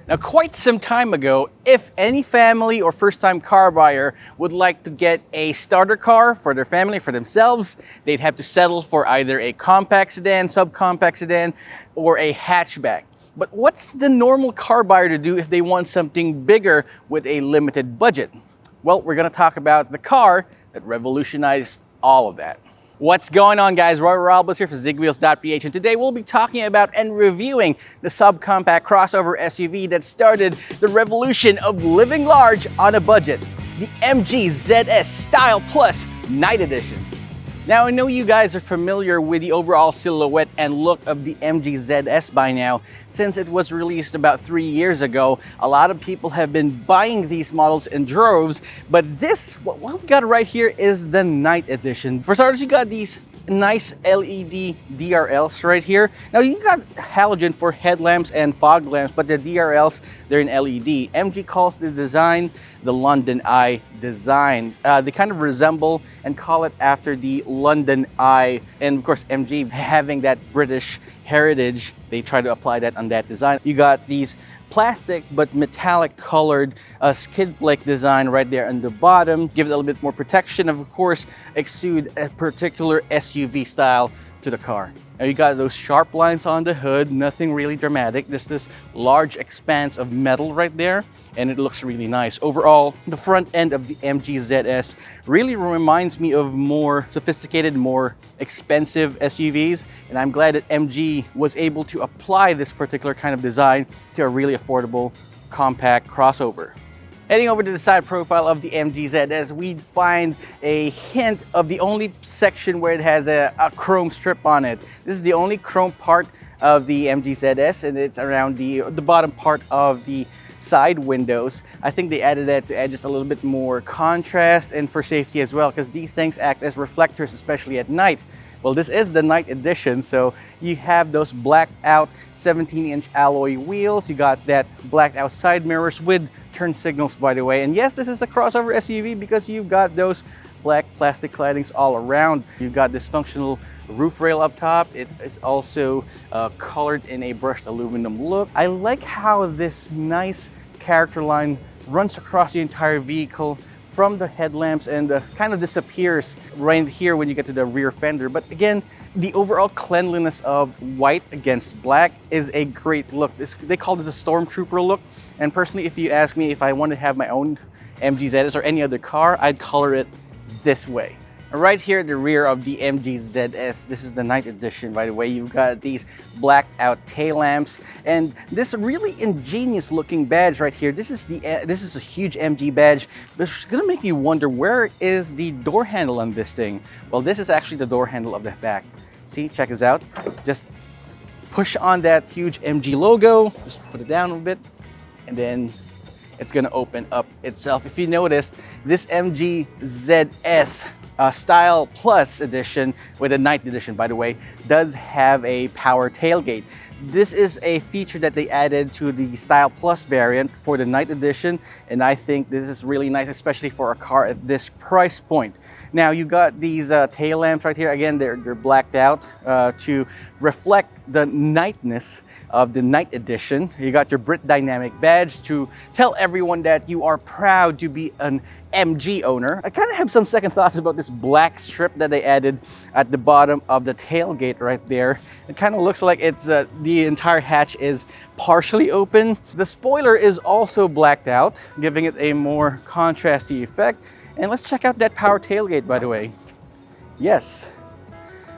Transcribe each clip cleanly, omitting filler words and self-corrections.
Now, quite some time ago, if any family or first-time car buyer would like to get a starter car for their family, for themselves, they'd have to settle for either a compact sedan, subcompact sedan, or a hatchback. But what's the normal car buyer to do if they want something bigger with a limited budget? Well, we're going to talk about the car that revolutionized all of that. What's going on, guys? Roy Robles here for Zigwheels.Ph, and today we'll be talking about and reviewing the subcompact crossover SUV that started the revolution of living large on a budget, the MG ZS Style Plus Nite Edition. Now, I know you guys are familiar with the overall silhouette and look of the MG ZS by now. Since it was released about 3 years ago, a lot of people have been buying these models in droves, but what we got right here is the Nite Edition. For starters, you got these nice LED DRLs right here. Now, you got halogen for headlamps and fog lamps, but the DRLs, they're in LED. MG calls the design the London Eye design. They kind of resemble and call it after the London Eye. And of course, MG having that British heritage, they try to apply that on that design. You got these plastic but metallic colored skid plate design right there on the bottom. Give it a little bit more protection, of course, exude a particular SUV style to the car. Now you got those sharp lines on the hood, nothing really dramatic, just this large expanse of metal right there, and it looks really nice. Overall, the front end of the MG ZS really reminds me of more sophisticated, more expensive SUVs, and I'm glad that MG was able to apply this particular kind of design to a really affordable, compact crossover. Heading over to the side profile of the MG ZS, we find a hint of the only section where it has a chrome strip on it. This is the only chrome part of the MG ZS, and it's around the bottom part of the side windows. I think they added that to add just a little bit more contrast and for safety as well, because these things act as reflectors, especially at night. Well, this is the Nite Edition, so you have those blacked out 17-inch alloy wheels. You got that blacked out side mirrors with turn signals, by the way. And yes, this is a crossover SUV because you've got those black plastic claddings all around. You've got this functional roof rail up top. It is also colored in a brushed aluminum look. I like how this nice character line runs across the entire vehicle from the headlamps and kind of disappears right here when you get to the rear fender. But again, the overall cleanliness of white against black is a great look. They call this a stormtrooper look. And personally, if you ask me if I want to have my own MG ZS or any other car, I'd color it this way. Right here at the rear of the MG ZS, this is the Nite Edition, by the way. You've got these blacked out tail lamps and this really ingenious looking badge right here. This is a huge MG badge. It's gonna make you wonder, where is the door handle on this thing? Well, this is actually the door handle of the back. See, check this out. Just push on that huge MG logo, just put it down a bit, and then it's gonna open up itself. If you noticed, this MG ZS Style Plus edition, with a Nite Edition, by the way, does have a power tailgate. This is a feature that they added to the Style Plus variant for the Nite Edition, and I think this is really nice, especially for a car at this price point. Now, you got these tail lamps right here. Again, they're blacked out to reflect the Niteness of the Nite Edition. You got your Brit Dynamic badge to tell everyone that you are proud to be an MG owner. I kind of have some second thoughts about this black strip that they added at the bottom of the tailgate right there. It kind of looks like it's the entire hatch is partially open. The spoiler is also blacked out, giving it a more contrasty effect. And let's check out that power tailgate, by the way. Yes.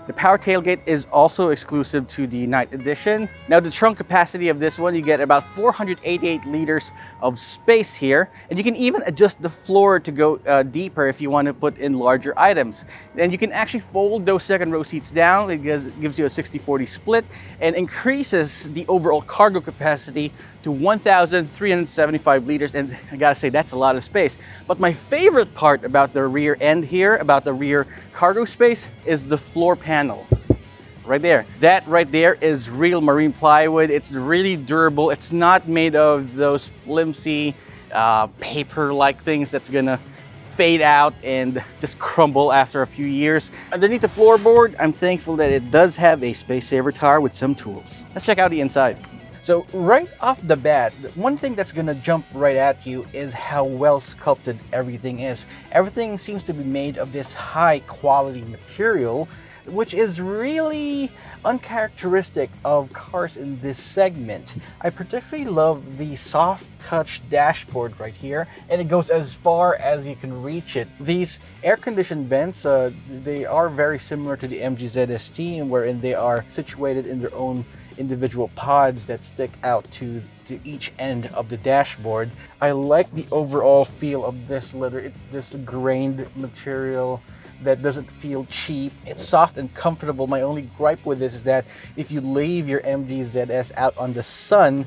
The power tailgate is also exclusive to the Nite Edition. Now, the trunk capacity of this one, you get about 488 liters of space here, and you can even adjust the floor to go deeper if you want to put in larger items. And you can actually fold those second row seats down. It gives you a 60-40 split and increases the overall cargo capacity to 1,375 liters. And I gotta say, that's a lot of space. But my favorite part about the rear end here, about the rear cargo space, is the floor panel. Right there. That right there is real marine plywood. It's really durable. It's not made of those flimsy paper-like things that's gonna fade out and just crumble after a few years. Underneath the floorboard, I'm thankful that it does have a space saver tire with some tools. Let's check out the inside. So right off the bat, one thing that's gonna jump right at you is how well sculpted everything is. Everything seems to be made of this high quality material, which is really uncharacteristic of cars in this segment. I particularly love the soft touch dashboard right here, and it goes as far as you can reach it. These air-conditioned vents, they are very similar to the MG ZST, wherein they are situated in their own individual pods that stick out to each end of the dashboard. I like the overall feel of this leather. It's this grained material that doesn't feel cheap. It's soft and comfortable. My only gripe with this is that if you leave your MG ZS out on the sun,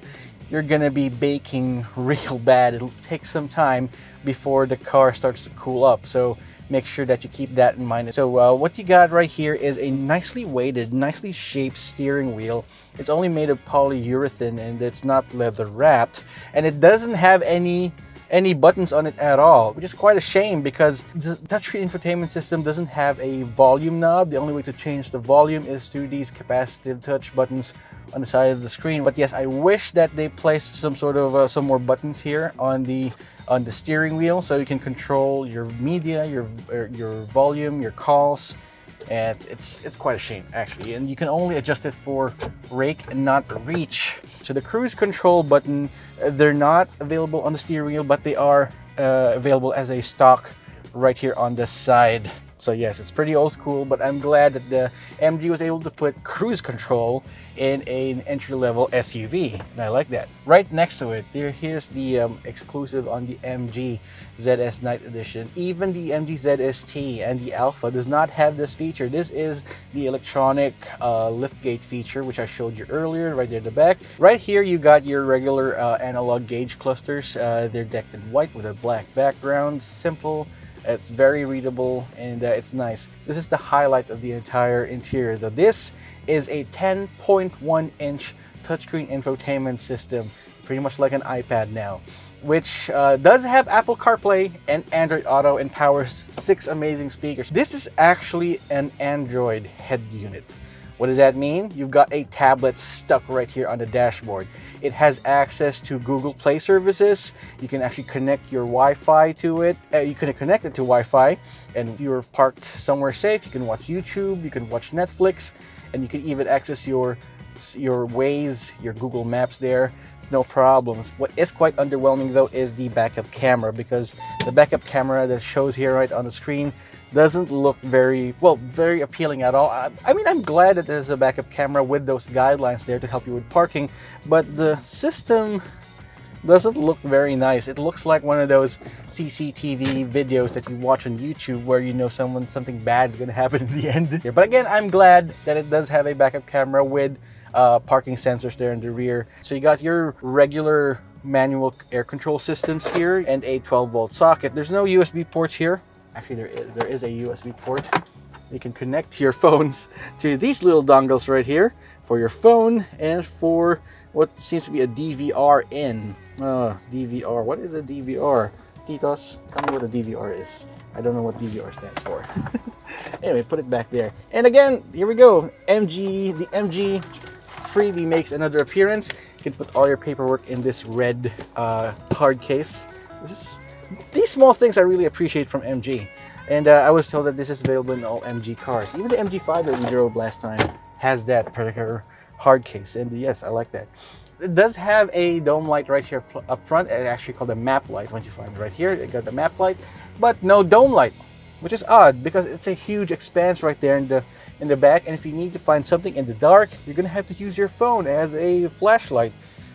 you're gonna be baking real bad. It'll take some time before the car starts to cool up. So make sure that you keep that in mind. So what you got right here is a nicely weighted, nicely shaped steering wheel. It's only made of polyurethane and it's not leather wrapped, and it doesn't have any buttons on it at all, which is quite a shame because the touchscreen infotainment system doesn't have a volume knob. The only way to change the volume is through these capacitive touch buttons on the side of the screen. But yes, I wish that they placed some sort of some more buttons here on the steering wheel so you can control your media, your volume, your calls. And it's quite a shame actually, and you can only adjust it for rake and not reach. So the cruise control button, they're not available on the steering wheel, but they are available as a stock right here on the side. So yes, it's pretty old school, but I'm glad that the MG was able to put cruise control in an entry-level SUV, and I like that. Right next to it, here's the exclusive on the MG ZS Nite Edition. Even the MG ZST and the Alpha does not have this feature. This is the electronic liftgate feature, which I showed you earlier, right there at the back. Right here, you got your regular analog gauge clusters. They're decked in white with a black background. Simple. It's very readable, and it's nice. This is the highlight of the entire interior, though. This is a 10.1-inch touchscreen infotainment system, pretty much like an iPad now, which does have Apple CarPlay and Android Auto and powers 6 amazing speakers. This is actually an Android head unit. What does that mean? You've got a tablet stuck right here on the dashboard. It has access to Google Play services. You can actually connect your Wi-Fi to it. You can connect it to Wi-Fi, and if you're parked somewhere safe, you can watch YouTube, you can watch Netflix, and you can even access your Waze, your Google Maps there. It's no problems. What is quite underwhelming though is the backup camera, because the backup camera that shows here right on the screen doesn't look very appealing at all. I mean, I'm glad that there's a backup camera with those guidelines there to help you with parking, but the system doesn't look very nice. It looks like one of those CCTV videos that you watch on YouTube where you know something bad's gonna happen in the end. But again, I'm glad that it does have a backup camera with parking sensors there in the rear. So you got your regular manual air control systems here and a 12-volt socket. There's no USB ports here. Actually, there is a USB port. You can connect your phones to these little dongles right here for your phone and for what seems to be a DVR in. DVR. What is a DVR? Titos, tell me what a DVR is. I don't know what DVR stands for. Anyway, put it back there. And again, here we go. The MG freebie makes another appearance. You can put all your paperwork in this red hard case. These small things I really appreciate from MG. And I was told that this is available in all MG cars. Even the MG5 that we drove last time has that particular hard case. And yes, I like that. It does have a dome light right here up front. It's actually called a map light. Once you find it right here, it got the map light, but no dome light, which is odd because it's a huge expanse right there in the back. And if you need to find something in the dark, you're gonna have to use your phone as a flashlight,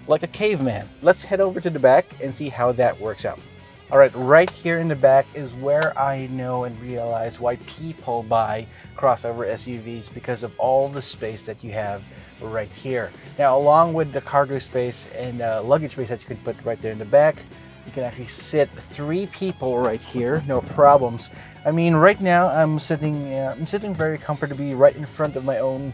like a caveman. Let's head over to the back and see how that works out. All right, right here in the back is where I know and realize why people buy crossover SUVs, because of all the space that you have right here. Now, along with the cargo space and luggage space that you can put right there in the back, you can actually sit 3 people right here, no problems. I mean, right now I'm sitting very comfortably right in front of my own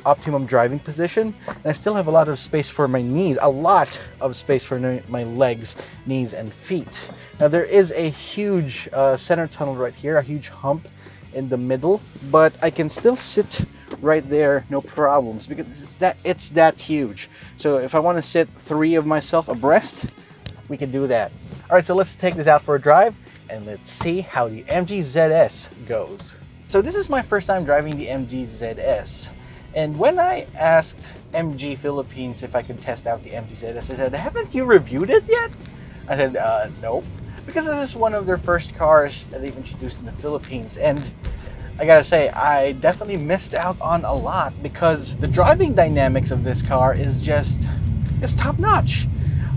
optimum driving position, and I still have a lot of space for my knees, a lot of space for my legs, knees, and feet. Now there is a huge center tunnel right here, a huge hump, in the middle, but I can still sit right there, no problems, because it's that huge. So if I want to sit 3 of myself abreast, we can do that. All right, so let's take this out for a drive and let's see how the MG ZS goes. So this is my first time driving the MG ZS. And when I asked MG Philippines if I could test out the MG ZS, they said, haven't you reviewed it yet? I said, nope. Because this is one of their first cars that they've introduced in the Philippines. And I gotta say, I definitely missed out on a lot because the driving dynamics of this car is just top notch.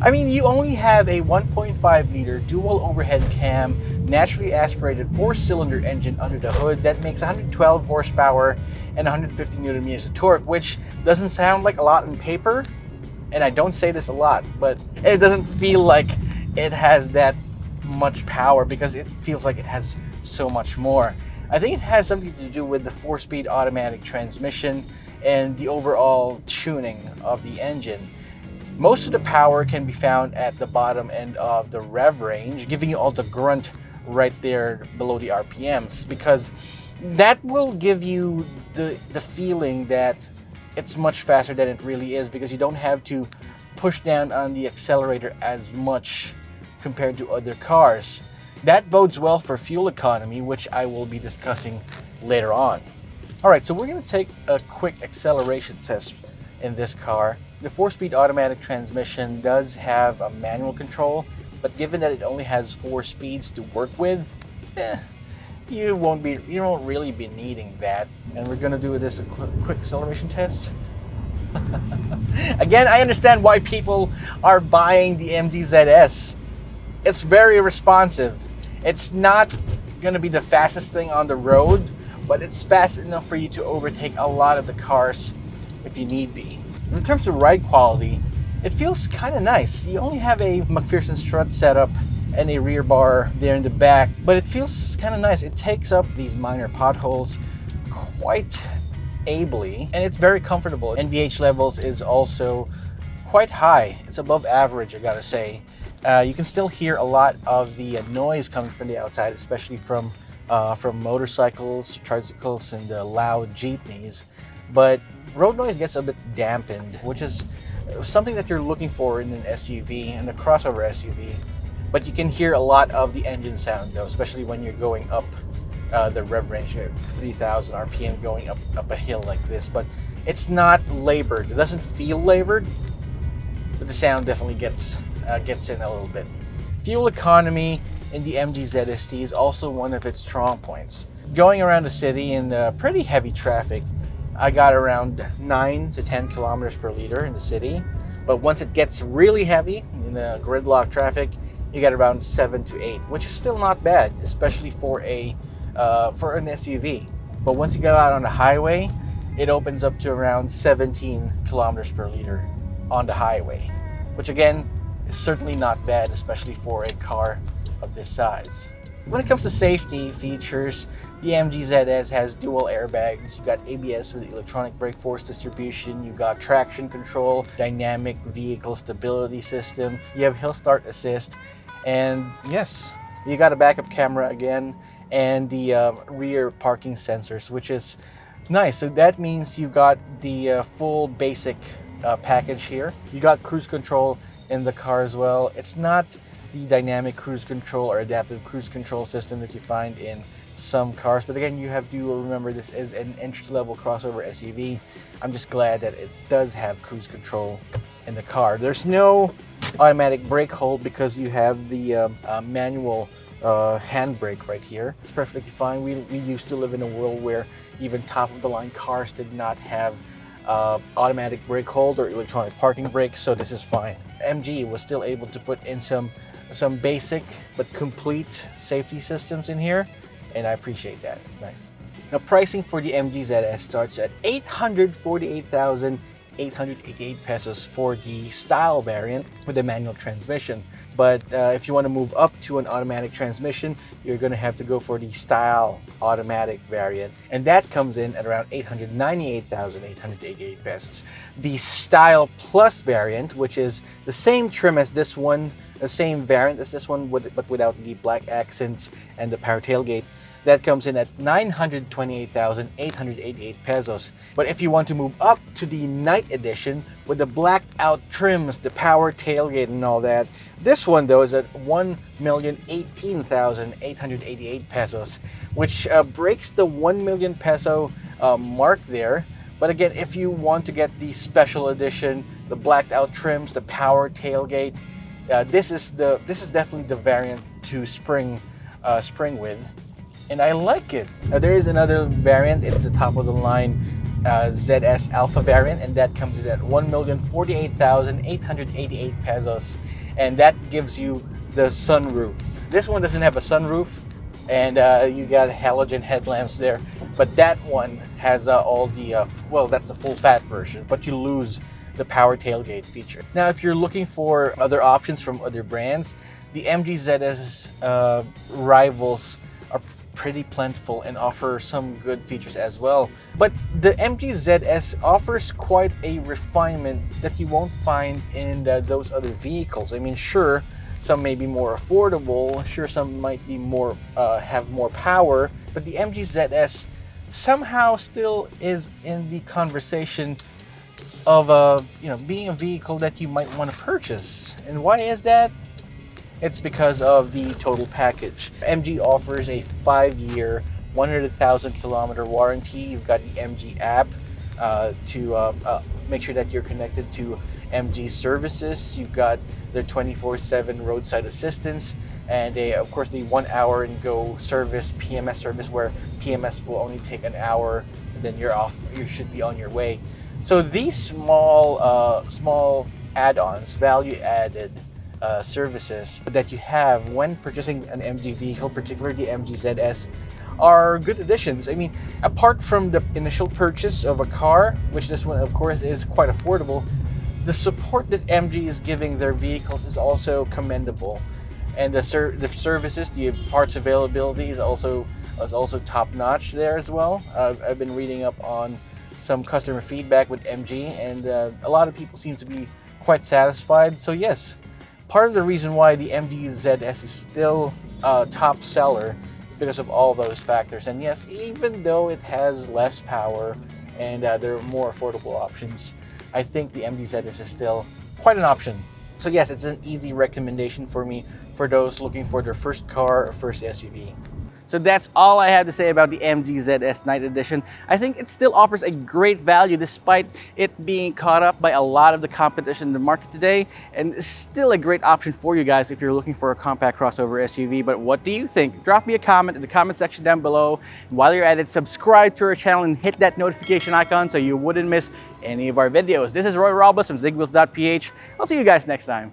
I mean, you only have a 1.5 liter dual overhead cam, naturally aspirated 4-cylinder engine under the hood that makes 112 horsepower and 150 Newton meters of torque, which doesn't sound like a lot on paper. And I don't say this a lot, but it doesn't feel like it has that much power because it feels like it has so much more. I think it has something to do with the 4-speed automatic transmission and the overall tuning of the engine. Most of the power can be found at the bottom end of the rev range, giving you all the grunt right there below the RPMs, because that will give you the feeling that it's much faster than it really is, because you don't have to push down on the accelerator as much compared to other cars. That bodes well for fuel economy, which I will be discussing later on. All right, so we're going to take a quick acceleration test in this car. The 4-speed automatic transmission does have a manual control, but given that it only has 4 speeds to work with, you won't really be needing that. And we're going to do this a quick acceleration test. Again, I understand why people are buying the MG ZS. It's very responsive. It's not going to be the fastest thing on the road, but it's fast enough for you to overtake a lot of the cars if you need be. In terms of ride quality, it feels kind of nice. You only have a McPherson strut setup and a rear bar there in the back, but it feels kind of nice. It takes up these minor potholes quite ably, and it's very comfortable. NVH levels is also quite high. It's above average, I gotta say. You can still hear a lot of the noise coming from the outside, especially from motorcycles, tricycles, and loud jeepneys. But road noise gets a bit dampened, which is something that you're looking for in an SUV and a crossover SUV. But you can hear a lot of the engine sound though, especially when you're going up the rev range at 3,000 RPM going up a hill like this. But it's not labored. It doesn't feel labored, but the sound definitely gets in a little bit. Fuel economy in the MG ZST is also one of its strong points. Going around the city in pretty heavy traffic, I got around 9 to 10 kilometers per liter in the city, but once it gets really heavy in the gridlock traffic, you get around 7 to 8, which is still not bad, especially for an SUV. But once you go out on the highway, it opens up to around 17 kilometers per liter on the highway, which again is certainly not bad, especially for a car of this size. When it comes to safety features, the MG ZS has dual airbags. You got ABS with electronic brake force distribution. You got traction control, dynamic vehicle stability system. You have hill start assist, and yes, you got a backup camera again, and the rear parking sensors, which is nice. So that means you got the full basic package here. You got cruise control in the car as well. It's not the dynamic cruise control or adaptive cruise control system that you find in some cars, but again, you have to remember this is an entry-level crossover SUV. I'm just glad that it does have cruise control in the car. There's no automatic brake hold because you have the manual handbrake right here. It's perfectly fine. We used to live in a world where even top-of-the-line cars did not have automatic brake hold or electronic parking brakes, so this is fine. MG was still able to put in some basic but complete safety systems in here, and I appreciate that. It's nice. Now, pricing for the MG ZS starts at 848,888 pesos for the style variant with a manual transmission. But if you want to move up to an automatic transmission, you're going to have to go for the style automatic variant, and that comes in at around 898,888 pesos. The style plus variant, which is the same trim as this one, the same variant as this one, but without the black accents and the power tailgate, That comes in at 928,888 pesos. But if you want to move up to the Nite edition with the blacked out trims, the power tailgate and all that, this one though is at 1,018,888 pesos, which breaks the 1 million peso mark there. But again, if you want to get the special edition, the blacked out trims, the power tailgate, this is definitely the variant to spring with, and I like it. Now there is another variant. It's the top of the line ZS Alpha variant, and that comes in at 1,048,888 pesos, and that gives you the sunroof. This one doesn't have a sunroof, and you got halogen headlamps there, but that one has all the well, that's the full fat version, but you lose the power tailgate feature. Now if you're looking for other options from other brands, the MG ZS rivals are pretty plentiful and offer some good features as well. But the MG ZS offers quite a refinement that you won't find in those other vehicles. I mean, sure, some may be more affordable, sure, some might be more have more power, but the MG ZS somehow still is in the conversation of being a vehicle that you might want to purchase. And why is that? It's because of the total package. MG offers a 5-year, 100,000 kilometer warranty. You've got the MG app to make sure that you're connected to MG services. You've got their 24/7 roadside assistance, and of course the 1 hour and go service, PMS service, where PMS will only take an hour, and then you're off. You should be on your way. So these small add-ons, value-added services that you have when purchasing an MG vehicle, particularly the MG ZS, are good additions. I mean, apart from the initial purchase of a car, which this one of course is quite affordable, the support that MG is giving their vehicles is also commendable, and the services, the parts availability is also top-notch there as well. I've been reading up on some customer feedback with MG, and a lot of people seem to be quite satisfied. So yes, part of the reason why the MG ZS is still a top seller is because of all those factors. And yes, even though it has less power and there are more affordable options, I think the MG ZS is still quite an option. So yes, it's an easy recommendation for me for those looking for their first car or first SUV. So that's all I have to say about the MG ZS Nite Edition. I think it still offers a great value despite it being caught up by a lot of the competition in the market today, and it's still a great option for you guys if you're looking for a compact crossover SUV. But what do you think? Drop me a comment in the comment section down below. While you're at it, subscribe to our channel and hit that notification icon so you wouldn't miss any of our videos. This is Roy Robles from Zigwheels.Ph. I'll see you guys next time.